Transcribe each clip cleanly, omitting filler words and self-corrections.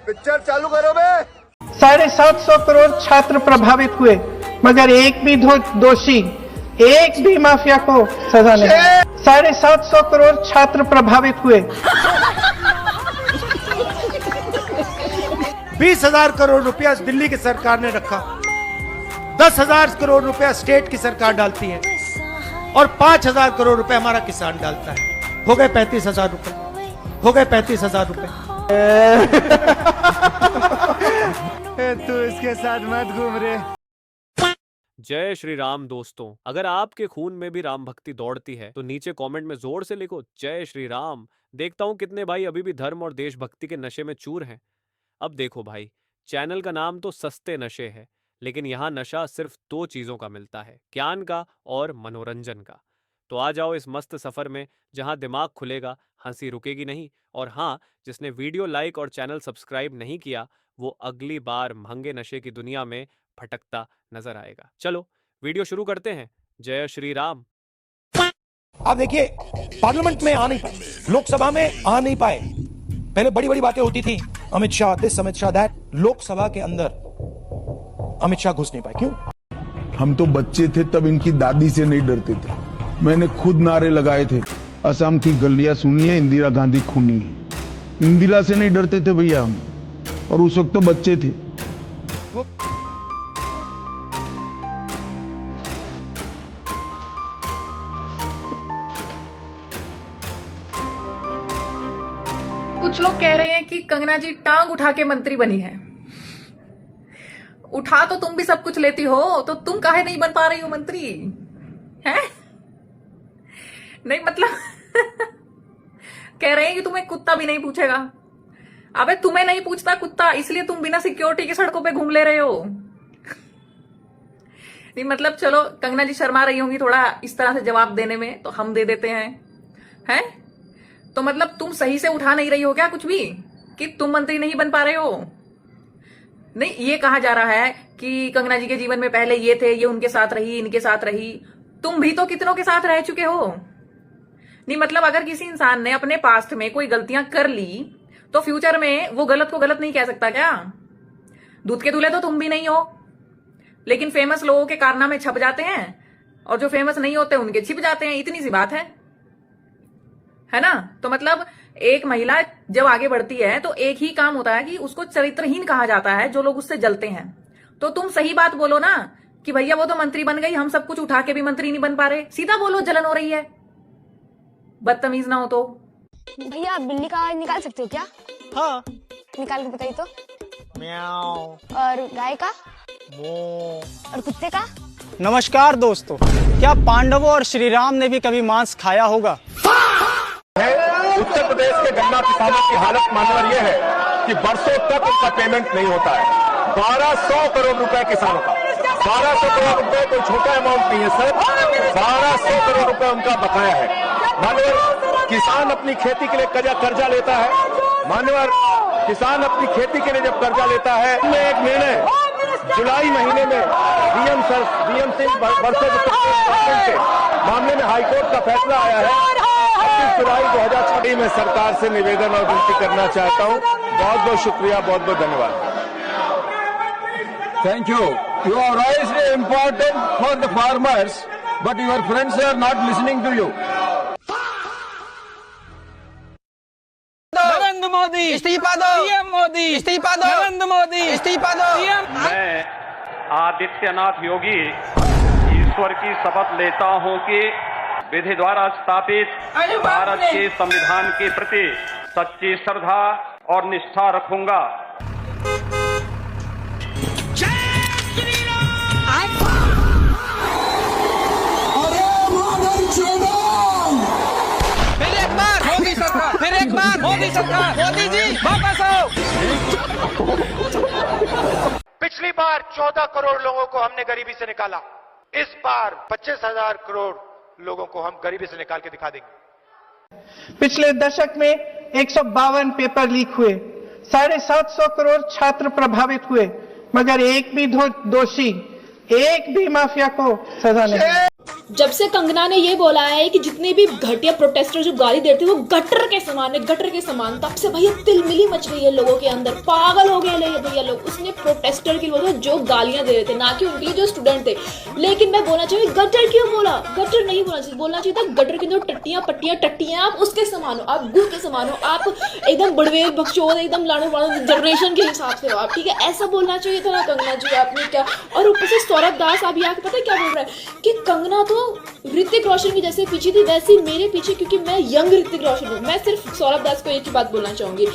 Picture चालू करो बे। 750 करोड़ छात्र प्रभावित हुए, मगर एक भी दोषी, एक भी माफिया को सजा नहीं। 750 करोड़ छात्र प्रभावित हुए। 20,000 करोड़ रुपया दिल्ली की सरकार ने रखा, 10,000 करोड़ रुपया स्टेट की सरकार डालती है और 5,000 करोड़ रुपए हमारा किसान डालता है। हो गए 35,000 रुपए, हो गए 35,000 रुपए। तू इसके साथ मत घूम रे। जय श्री राम दोस्तों, अगर आपके खून में भी राम भक्ति दौड़ती है तो नीचे कमेंट में जोर से लिखो जय श्री राम। देखता हूं कितने भाई अभी भी धर्म और देशभक्ति के नशे में चूर हैं। अब देखो भाई, चैनल का नाम तो सस्ते नशे है, लेकिन यहाँ नशा सिर्फ 2 चीजों का मिलता है, ज्ञान का और मनोरंजन का। तो आ जाओ इस मस्त सफर में जहाँ दिमाग खुलेगा, हंसी रुकेगी नहीं। और हाँ, जिसने वीडियो लाइक और चैनल सब्सक्राइब नहीं किया वो अगली बार महंगे नशे की दुनिया में भटकता नजर आएगा। चलो वीडियो शुरू करते हैं। जय श्री राम। आप देखिए, पार्लियामेंट में आ नहीं पाए, लोकसभा में आ नहीं पाए। पहले बड़ी बड़ी बातें होती थी, अमित शाह दिस, अमित शाह दैट। लोकसभा के अंदर अमित शाह घुस नहीं पाए। क्यों? हम तो बच्चे थे तब इनकी दादी से नहीं डरते थे, मैंने खुद नारे लगाए थे, असम की गलियां सुनिए, इंदिरा गांधी खूनी है। इंदिरा से नहीं डरते थे भैया हम, और उस वक्त तो बच्चे थे। कुछ लोग कह रहे हैं कि कंगना जी टांग उठा के मंत्री बनी है। उठा तो तुम भी सब कुछ लेती हो, तो तुम काहे नहीं बन पा रही हो मंत्री? हैं? नहीं मतलब कह रहे हैं कि तुम्हें कुत्ता भी नहीं पूछेगा। अबे तुम्हें नहीं पूछता कुत्ता, इसलिए तुम बिना सिक्योरिटी के सड़कों पे घूम ले रहे हो। नहीं मतलब चलो, कंगना जी शर्मा रही होंगी थोड़ा इस तरह से जवाब देने में, तो हम दे देते हैं। हैं? तो मतलब तुम सही से उठा नहीं रही हो क्या कुछ भी, कि तुम मंत्री नहीं बन पा रहे हो? नहीं, ये कहा जा रहा है कि कंगना जी के जीवन में पहले ये थे, ये उनके साथ रही, इनके साथ रही। तुम भी तो कितनों के साथ रह चुके हो। नहीं मतलब अगर किसी इंसान ने अपने पास्ट में कोई गलतियां कर ली तो फ्यूचर में वो गलत को गलत नहीं कह सकता क्या? दूध के दूल्हे तो तुम भी नहीं हो, लेकिन फेमस लोगों के कारनामे छप जाते हैं और जो फेमस नहीं होते उनके छिप जाते हैं। इतनी सी बात है ना? तो मतलब एक महिला जब आगे बढ़ती है तो एक ही काम होता है कि उसको चरित्रहीन कहा जाता है, जो लोग उससे जलते हैं। तो तुम सही बात बोलो ना कि भैया वो तो मंत्री बन गई, हम सब कुछ उठा के भी मंत्री नहीं बन पा रहे। सीधा बोलो, जलन हो रही है। बदतमीज ना हो तो। भैया आप बिल्ली का आवाज निकाल सकते हो क्या? हाँ, निकाल के बताइए तो। म्याऊ। और गाय का? मो। और कुत्ते का? नमस्कार दोस्तों, क्या पांडवों और श्री राम ने भी कभी मांस खाया होगा? उत्तर प्रदेश के गन्ना किसानों की हालत मानवर ये है कि बरसों तक उनका पेमेंट नहीं होता है। 1200 करोड़ रुपए किसानों का, 1200 करोड़ रुपए कोई छोटा अमाउंट नहीं है सर। 1200 करोड़ रुपए उनका बकाया है। मानवर किसान अपनी खेती के लिए कर्जा लेता है। मानवर किसान अपनी खेती के लिए जब कर्जा लेता है, एक निर्णय जुलाई महीने में डीएम सिंह वर्सेज के मामले में हाईकोर्ट का फैसला आया है। 25 जुलाई 2006 में सरकार से निवेदन और विनती करना चाहता हूं। बहुत बहुत शुक्रिया, बहुत बहुत धन्यवाद। Thank you. You are raised important for the farmers, but your friends are not listening to you. Narendra Modi इस्तीफा दो, पीएम मोदी इस्तीफा दो, नरेंद्र मोदी इस्तीफा दो। मैं आदित्यनाथ योगी ईश्वर की शपथ लेता हूं कि विधि द्वारा स्थापित भारत के संविधान के प्रति सच्ची श्रद्धा और निष्ठा रखूंगा। फिर एक बार मोदी सरकार, मोदी जी वापस आओ। पिछली बार 14 करोड़ लोगों को हमने गरीबी से निकाला, इस बार 25,000 करोड़ लोगों को हम गरीबी से निकाल के दिखा देंगे। पिछले दशक में 152 पेपर लीक हुए, 750 करोड़ छात्र प्रभावित हुए, मगर एक भी दोषी, एक भी माफिया को सजा नहीं। जब से कंगना ने ये बोला है कि जितने भी घटिया प्रोटेस्टर जो गाली देते हैं वो गटर के समान है, गटर के समान, तब से भैया तिलमिली मच गई है लोगों के अंदर, पागल हो गए भैया लोग। उसने प्रोटेस्टर की वजह जो गालियां दे रहे थे, ना कि उनके लिए जो स्टूडेंट थे। लेकिन मैं बोलना चाहिए गटर क्यों बोला, गटर नहीं बोलना चाहिए, बोलना चाहिए था गटर के अंदर टट्टियां पट्टियां टट्टियां, आप उसके समान हो, आप गुड़ के समान हो, आप एकदम बड़वेल बकचोद एकदम लाड़ो जनरेशन के हिसाब से हो आप, ठीक है, ऐसा बोलना चाहिए था ना कंगना जी आपने क्या। और ऊपर से सौरभ दास अभी आके पता है क्या बोल रहा है कि कंगना तो ऋतिक रोशन की जैसे पीछे थी वैसे ही मेरे पीछे, क्योंकि मैं यंग ऋतिक रोशन हूँ। मैं सिर्फ सौरभ दास को एक ही बात बोलना चाहूंगी,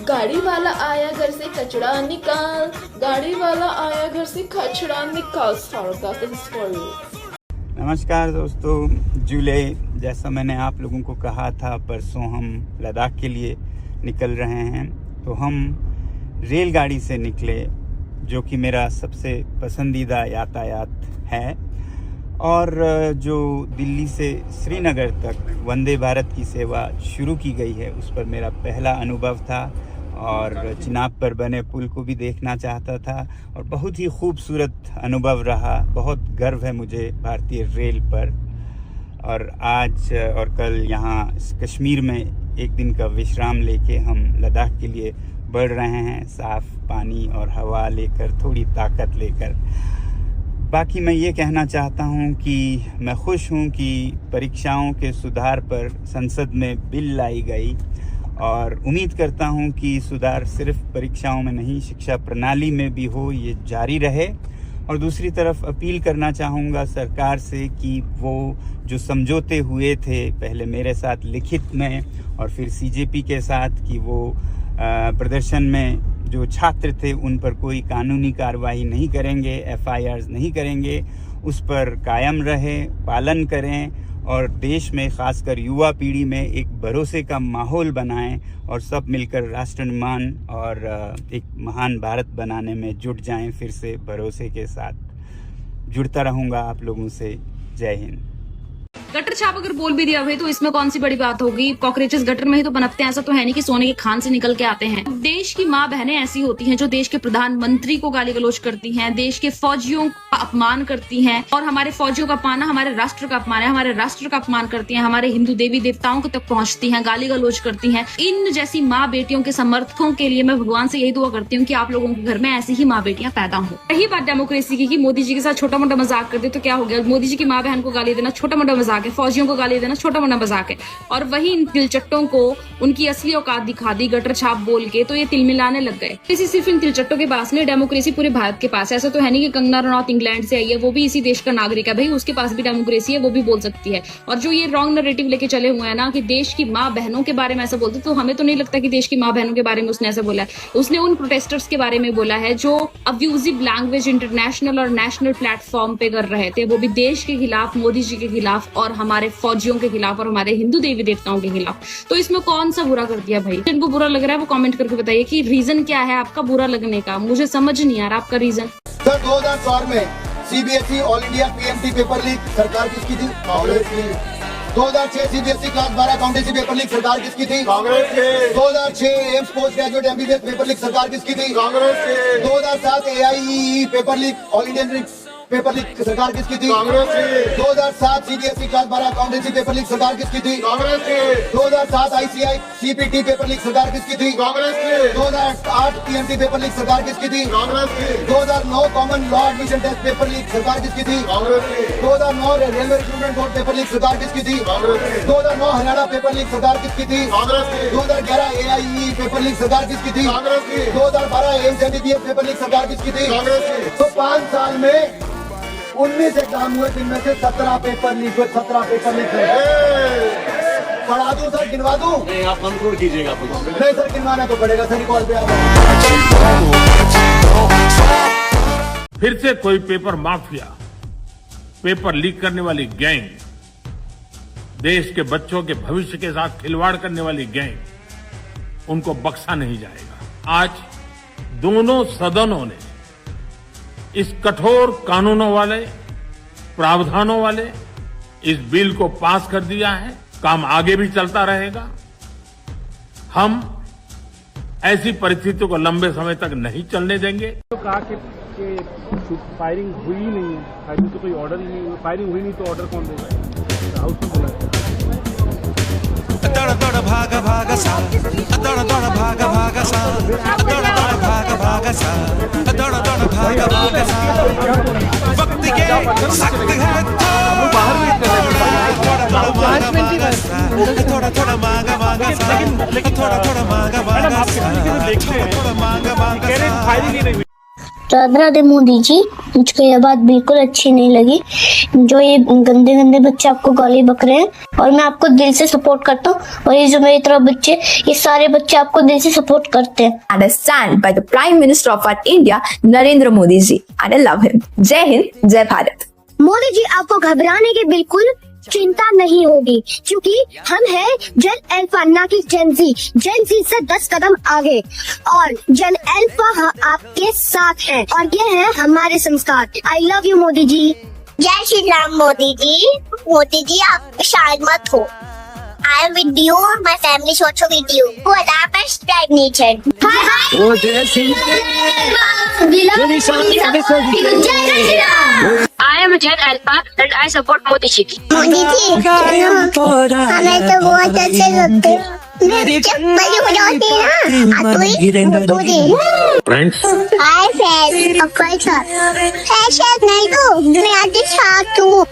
गाड़ी वाला आया घर से कचड़ा निकाल, गाड़ी वाला आया घर से कचड़ा निकाल। सौरभ दास, दिस इज फॉर यू। नमस्कार दोस्तों, जुलाई जैसा मैंने आप लोगों को कहा था, परसों हम लद्दाख के लिए निकल रहे हैं। तो हम रेलगाड़ी से निकले, जो कि मेरा सबसे पसंदीदा यातायात है, और जो दिल्ली से श्रीनगर तक वंदे भारत की सेवा शुरू की गई है, उस पर मेरा पहला अनुभव था और चिनाब पर बने पुल को भी देखना चाहता था और बहुत ही खूबसूरत अनुभव रहा। बहुत गर्व है मुझे भारतीय रेल पर। और आज और कल यहाँ कश्मीर में एक दिन का विश्राम लेके हम लद्दाख के लिए बढ़ रहे हैं, साफ पानी और हवा लेकर, थोड़ी ताकत लेकर। बाकी मैं ये कहना चाहता हूँ कि मैं खुश हूँ कि परीक्षाओं के सुधार पर संसद में बिल लाई गई, और उम्मीद करता हूँ कि सुधार सिर्फ परीक्षाओं में नहीं, शिक्षा प्रणाली में भी हो, ये जारी रहे। और दूसरी तरफ अपील करना चाहूँगा सरकार से कि वो जो समझौते हुए थे, पहले मेरे साथ लिखित में और फिर सीजेपी के साथ, कि वो प्रदर्शन में जो छात्र थे उन पर कोई कानूनी कार्रवाई नहीं करेंगे, एफआईआर्स नहीं करेंगे, उस पर कायम रहे, पालन करें और देश में खासकर युवा पीढ़ी में एक भरोसे का माहौल बनाएं और सब मिलकर राष्ट्र निर्माण और एक महान भारत बनाने में जुट जाएं। फिर से भरोसे के साथ जुड़ता रहूँगा आप लोगों से। जय हिंद। गटर छाप अगर बोल भी दिया भाई तो इसमें कौन सी बड़ी बात होगी, कॉकरोचेस गटर में ही तो पनपते हैं, ऐसा तो है नहीं कि सोने के खान से निकल के आते हैं। देश की माँ बहनें ऐसी होती हैं जो देश के प्रधानमंत्री को गाली गलौज करती हैं, देश के फौजियों का अपमान करती हैं, और हमारे फौजियों का अपमान हमारे राष्ट्र का अपमान है, हमारे राष्ट्र का अपमान करती हैं, हमारे हिंदू देवी देवताओं तक पहुंचती हैं, गाली गलौज करती हैं। इन जैसी माँ बेटियों के समर्थकों के लिए मैं भगवान से यही दुआ करती हूँ कि आप लोगों के घर में ऐसी ही माँ बेटियां पैदा हो। रही बात डेमोक्रेसी की, मोदी जी के साथ छोटा मोटा मजाक कर दे तो क्या हो गया, मोदी जी की माँ बहन को गाली देना छोटा मोटा मजाक है, फौजियों को गाली देना छोटा मोटा मजाक है, और वही इन तिलचट्टों को उनकी असली औकात दिखा दी गटर छाप बोल के, तो ये तिलमिलाने लग गए। इसी सिर्फ इन तिलचट्टों के पास नहीं, डेमोक्रेसी पूरे भारत के पास है। ऐसा तो है नहीं कि कंगना रनौत इंग्लैंड से आई है, वो भी इसी देश का नागरिक है भाई, उसके पास भी डेमोक्रेसी है, वो भी बोल सकती है। और जो ये रॉन्ग नैरेटिव लेके चले हुए हैं ना कि देश की माँ बहनों के बारे में ऐसा बोलते, तो हमें तो नहीं लगता कि देश की माँ बहनों के बारे में उसने ऐसा बोला है। उसने उन प्रोटेस्टर्स के बारे में बोला है जो अब्यूजिव लैंग्वेज इंटरनेशनल और नेशनल प्लेटफॉर्म पे कर रहे थे, वो भी देश के खिलाफ, मोदी जी के खिलाफ और हमारे फौजियों के खिलाफ और हमारे हिंदू देवी देवताओं के खिलाफ। तो इसमें कौन सा बुरा कर दिया भाई? जिनको बुरा लग रहा है वो कमेंट करके बताइए कि रीजन क्या है आपका बुरा लगने का, मुझे समझ नहीं आ रहा आपका रीजन। सर 2004 में CBSE all India PMT paper leak सरकार किसकी थी? कांग्रेस की। 2006 CBSE class 12 accountancy paper leak सरकार किसकी थी? कांग्रेस की। 2006 AIIMS post graduate MBBS paper leak सरकार किसकी थी? कांग्रेस की। 2007 AIE paper leak all Indian paper leak सरकार किसकी थी? कांग्रेस की। 2007 CBSE class 12 accountancy paper leak सरकार किसकी थी? कांग्रेस की। 2007 आईसीआई सीपीटी पेपर लीक सरकार किसकी थी? कांग्रेस की। 2008 पीएमटी पेपर लीक सरकार किसकी थी? कांग्रेस की। 2009 common law admission test paper leak सरकार किसकी थी? कांग्रेस की। 2009 railway recruitment board paper leak सरकार किसकी थी? कांग्रेस की। 2009 हरियाणा पेपर लीक सरकार किसकी थी? कांग्रेस की। 2011 एआईई पेपर लीक सरकार किसकी थी? कांग्रेस की। 2012 एम्स एमबीबीएस पेपर लीक सरकार किसकी थी? कांग्रेस की। तो 5 साल में 19 एग्जाम हुए, जिनमें से 17 पेपर लीक हुए, 17 पेपर लीक हुए। पढ़ा दूं सर, गिनवा दूं? नहीं, आप कंक्लूड कीजिएगा। नहीं सर, गिनवाना तो पड़ेगा सर, कॉल पे फिर से कोई पेपर माफिया, पेपर लीक करने वाली गैंग, देश के बच्चों के भविष्य के साथ खिलवाड़ करने वाली गैंग, उनको बख्शा नहीं जाएगा। आज दोनों सदनों ने इस कठोर कानूनों वाले, प्रावधानों वाले इस बिल को पास कर दिया है। काम आगे भी चलता रहेगा। हम ऐसी परिस्थितियों को लंबे समय तक नहीं चलने देंगे। तो कहा कि कि फायरिंग हुई ही नहीं है, अभी तो कोई ऑर्डर ही नहीं, फायरिंग हुई नहीं तो ऑर्डर कौन देगा? हाउस में बोला है। दौड़ दौड़ भागा भागा सा, दौड़ दौड़ भागा भागा सा, दौड़ दौड़ भागा भागा सा, दौड़ दौड़ भागा भागा सा, वक्त ये सख्त है तो बाहर में थोड़ा थोड़ा मांगा मांगा सा, थोड़ा थोड़ा मांगा मांगा सा, थोड़ा मांगा मांगा सा। राधे राधे मोदी जी, मुझको यह बात बिल्कुल अच्छी नहीं लगी जो ये गंदे गंदे बच्चे आपको गाली बक रहे हैं, और मैं आपको दिल से सपोर्ट करता हूँ, और ये जो मेरी तरह बच्चे, ये सारे बच्चे आपको दिल से सपोर्ट करते हैं। Understand by the Prime Minister of our India, Narendra Modi ji, and I love him. जय हिंद, जय भारत। मोदी जी, आपको घबराने की बिल्कुल चिंता नहीं होगी, क्योंकि हम हैं जन अल्फा, ना कि जेनजी। जेनजी से 10 कदम आगे, और जन अल्फा आपके साथ है, और ये है हमारे संस्कार। I love you Modi ji. जय श्री राम मोदी जी। मोदी जी, आप शायद मत हो। I am with you, my family is also with you. Who are my stagnation? Hi. Oh, jai Shri I am Jen Alpha and I support Modi ji. Modi ji, हमें तो बहुत अच्छे लगते हैं। मेरी चप्पल हो जाती है ना, फ्रेंड्स हाय फ्रेंड्स, अक्कल सर नहीं तो मैं आज छात्र हूँ।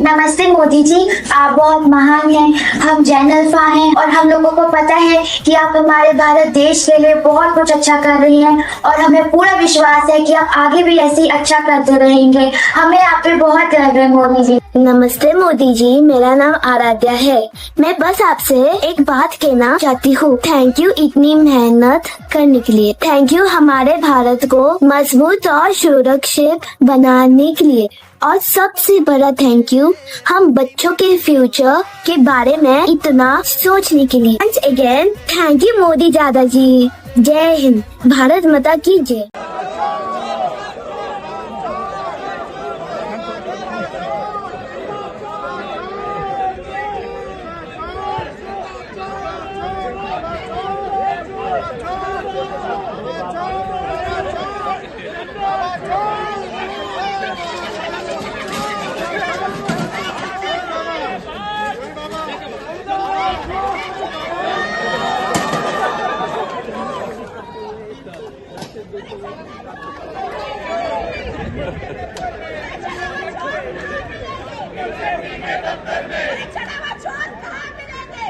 नमस्ते मोदी जी, आप बहुत महान हैं, हम जैन अल्फा हैं, और हम लोगों को पता है कि आप हमारे भारत देश के लिए बहुत कुछ अच्छा कर रही हैं, और हमें पूरा विश्वास है कि आप आगे भी ऐसे ही अच्छा करते रहेंगे। हमें आप पे बहुत गर्व है मोदी जी। नमस्ते मोदी जी, मेरा नाम आराध्या है। मैं बस आपसे एक बात कहना चाहती हूँ। थैंक यू इतनी मेहनत करने के लिए। थैंक यू हमारे भारत को मजबूत और सुरक्षित बनाने के लिए, और सबसे बड़ा थैंक यू हम बच्चों के फ्यूचर के बारे में इतना सोचने के लिए। Once again thank you Modi दादाजी। जय हिंद, भारत माता की जय।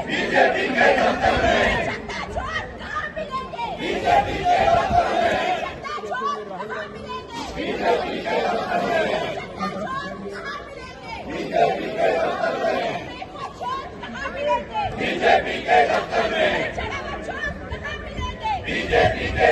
बीजेपी के